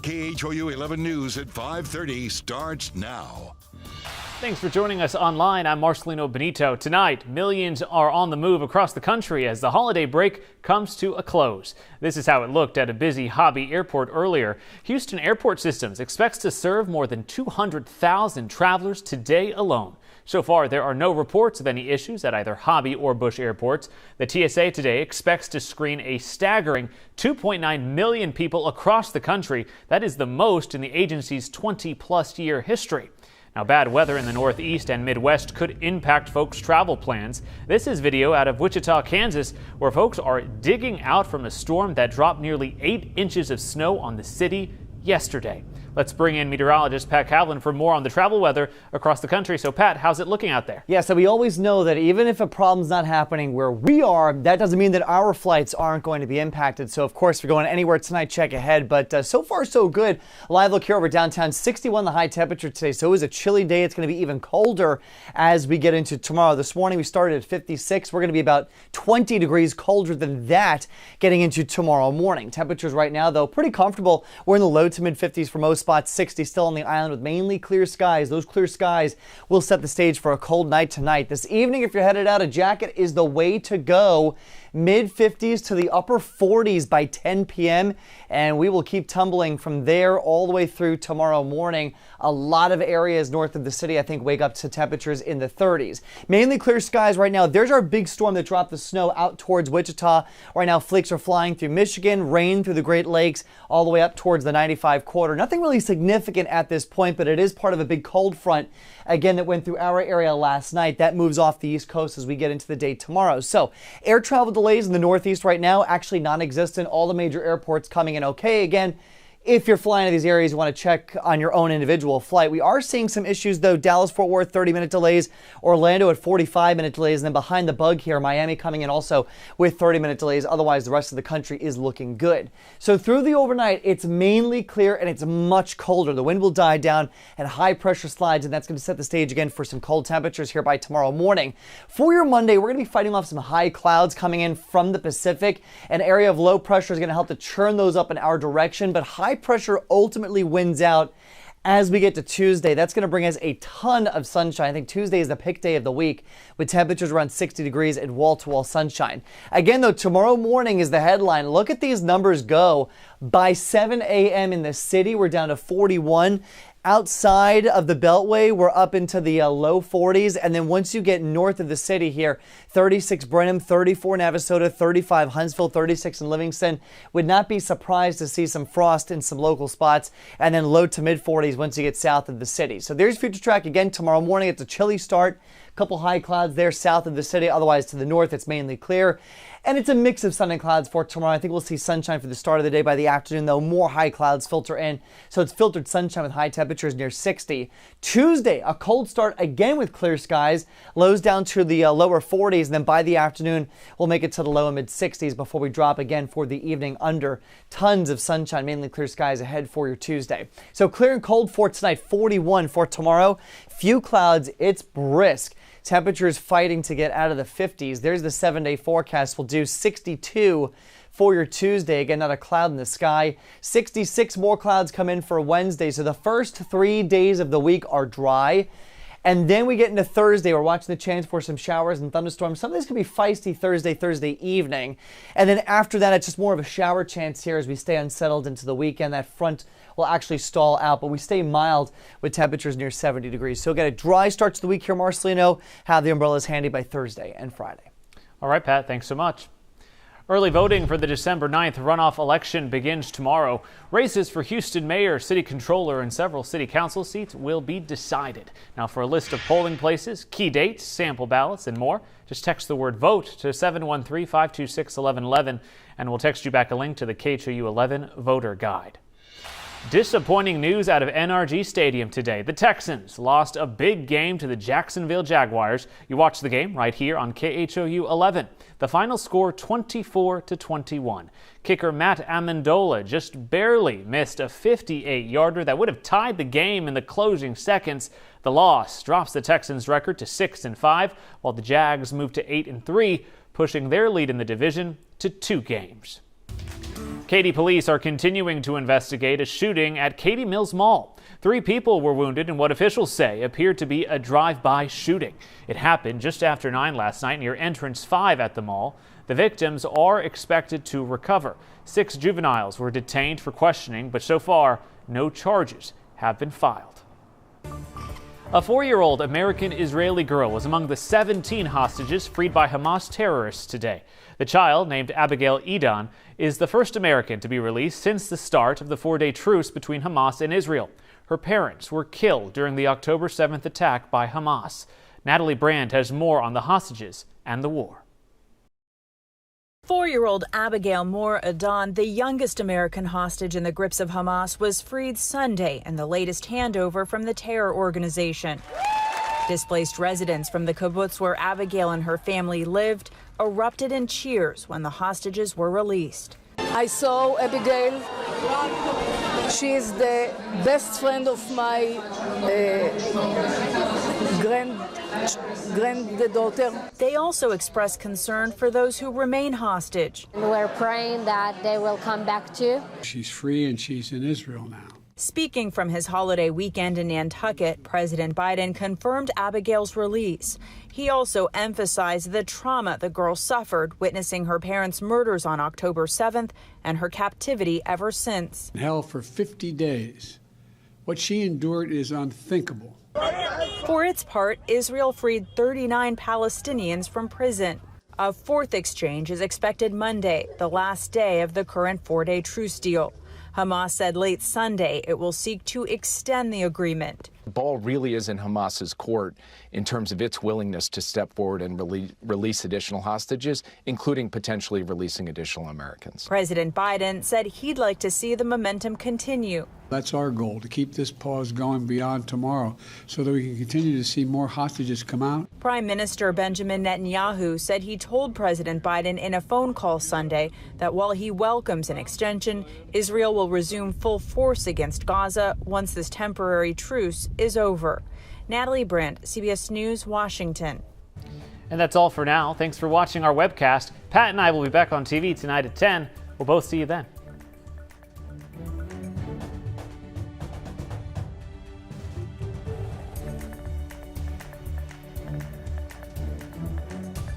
KHOU 11 News at 5:30 starts now. Thanks for joining us online. I'm Marcelino Benito. Tonight, millions are on the move across the country as the holiday break comes to a close. This is how it looked at a busy Hobby airport earlier. Houston Airport Systems expects to serve more than 200,000 travelers today alone. So far, there are no reports of any issues at either Hobby or Bush airports. The TSA today expects to screen a staggering 2.9 million people across the country. That is the most in the agency's 20-plus year history. Now, bad weather in the Northeast and Midwest could impact folks' travel plans. This is video out of Wichita, Kansas, where folks are digging out from a storm that dropped nearly 8 inches of snow on the city yesterday. Let's bring in meteorologist Pat Kavlin for more on the travel weather across the country. So, Pat, how's it looking out there? Yeah, so we always know that even if a problem's not happening where we are, that doesn't mean that our flights aren't going to be impacted. So, of course, if you're going anywhere tonight, check ahead. But so far, so good. Live look here over downtown, 61 the high temperature today. So it was a chilly day. It's going to be even colder as we get into tomorrow. This morning, we started at 56. We're going to be about 20 degrees colder than that getting into tomorrow morning. Temperatures right now, though, pretty comfortable. We're in the low to mid 50s for most spots, 60 still on the island with mainly clear skies. Those clear skies will set the stage for a cold night tonight. This evening, if you're headed out, a jacket is the way to go. Mid 50s to the upper 40s by 10 p.m. and we will keep tumbling from there all the way through tomorrow morning. A lot of areas north of the city, I think, wake up to temperatures in the 30s. Mainly clear skies right now. There's our big storm that dropped the snow out towards Wichita. Right now, flakes are flying through Michigan, rain through the Great Lakes, all the way up towards the 95 quarter. Nothing really significant at this point, but it is part of a big cold front, again, that went through our area last night. That moves off the East Coast as we get into the day tomorrow. So, air travel delays in the Northeast right now, actually non-existent. All the major airports coming in okay. Again, if you're flying to these areas, you want to check on your own individual flight. We are seeing some issues, though. Dallas-Fort Worth, 30-minute delays. Orlando at 45-minute delays. And then behind the bug here, Miami coming in also with 30-minute delays. Otherwise, the rest of the country is looking good. So through the overnight, it's mainly clear and it's much colder. The wind will die down and high pressure slides, and that's going to set the stage again for some cold temperatures here by tomorrow morning. For your Monday, we're going to be fighting off some high clouds coming in from the Pacific. An area of low pressure is going to help to churn those up in our direction, but high pressure ultimately wins out as we get to Tuesday. That's going to bring us a ton of sunshine. I think Tuesday is the pick day of the week with temperatures around 60 degrees and wall-to-wall sunshine. Again, though, tomorrow morning is the headline. Look at these numbers go. By 7 a.m. in the city, we're down to 41. Outside of the Beltway, we're up into the low 40s. And then once you get north of the city here, 36 Brenham, 34 Navasota, 35 Huntsville, 36 in Livingston. Would not be surprised to see some frost in some local spots. And then low to mid 40s once you get south of the city. So there's Future Track again tomorrow morning. It's a chilly start. Couple high clouds there south of the city. Otherwise, to the north, it's mainly clear. And it's a mix of sun and clouds for tomorrow. I think we'll see sunshine for the start of the day. By the afternoon, though, more high clouds filter in. So it's filtered sunshine with high temperatures near 60. Tuesday, a cold start again with clear skies. Lows down to the lower 40s. And then by the afternoon, we'll make it to the low and mid 60s before we drop again for the evening under. Tons of sunshine, mainly clear skies ahead for your Tuesday. So clear and cold for tonight, 41 for tomorrow. Few clouds, it's brisk. Temperatures fighting to get out of the 50s. There's the 7-day forecast. We'll do 62 for your Tuesday. Again, not a cloud in the sky. 66 more clouds come in for Wednesday. So the first 3 days of the week are dry. And then we get into Thursday. We're watching the chance for some showers and thunderstorms. Some of these can be feisty Thursday evening. And then after that, it's just more of a shower chance here as we stay unsettled into the weekend. That front will actually stall out, but we stay mild with temperatures near 70 degrees. So get a dry start to the week here, Marcelino. Have the umbrellas handy by Thursday and Friday. All right, Pat, thanks so much. Early voting for the December 9th runoff election begins tomorrow. Races for Houston mayor, city controller, and several city council seats will be decided. Now, for a list of polling places, key dates, sample ballots, and more, just text the word VOTE to 713-526-1111, and we'll text you back a link to the KHOU 11 voter guide. Disappointing news out of NRG Stadium today. The Texans lost a big game to the Jacksonville Jaguars. You watch the game right here on KHOU 11. The final score 24-21. Kicker Matt Amendola just barely missed a 58-yarder that would have tied the game in the closing seconds. The loss drops the Texans' record to 6-5, while the Jags move to 8-3, pushing their lead in the division to 2 games. Katy police are continuing to investigate a shooting at Katy Mills Mall. 3 people were wounded in what officials say appeared to be a drive-by shooting. It happened just after 9 last night near entrance 5 at the mall. The victims are expected to recover. 6 juveniles were detained for questioning, but so far, no charges have been filed. A 4-year-old American-Israeli girl was among the 17 hostages freed by Hamas terrorists today. The child, named Abigail Moore, is the first American to be released since the start of the 4-day truce between Hamas and Israel. Her parents were killed during the October 7th attack by Hamas. Natalie Brand has more on the hostages and the war. 4-year-old Abigail Moore, the youngest American hostage in the grips of Hamas, was freed Sunday in the latest handover from the terror organization. Displaced residents from the kibbutz where Abigail and her family lived erupted in cheers when the hostages were released. I saw Abigail. She is the best friend of my granddaughter. They also expressed concern for those who remain hostage. We're praying that they will come back too. She's free and she's in Israel now. Speaking from his holiday weekend in Nantucket, President Biden confirmed Abigail's release. He also emphasized the trauma the girl suffered witnessing her parents' murders on October 7th and her captivity ever since. In hell for 50 days. What she endured is unthinkable. For its part, Israel freed 39 Palestinians from prison. A 4th exchange is expected Monday, the last day of the current 4-day truce deal. Hamas said late Sunday it will seek to extend the agreement. The ball really is in Hamas's court in terms of its willingness to step forward and release additional hostages, including potentially releasing additional Americans. President Biden said he'd like to see the momentum continue. That's our goal, to keep this pause going beyond tomorrow so that we can continue to see more hostages come out. Prime Minister Benjamin Netanyahu said he told President Biden in a phone call Sunday that while he welcomes an extension, Israel will resume full force against Gaza once this temporary truce is over. Natalie Brandt, CBS News, Washington. And that's all for now. Thanks for watching our webcast. Pat and I will be back on TV tonight at 10. We'll both see you then.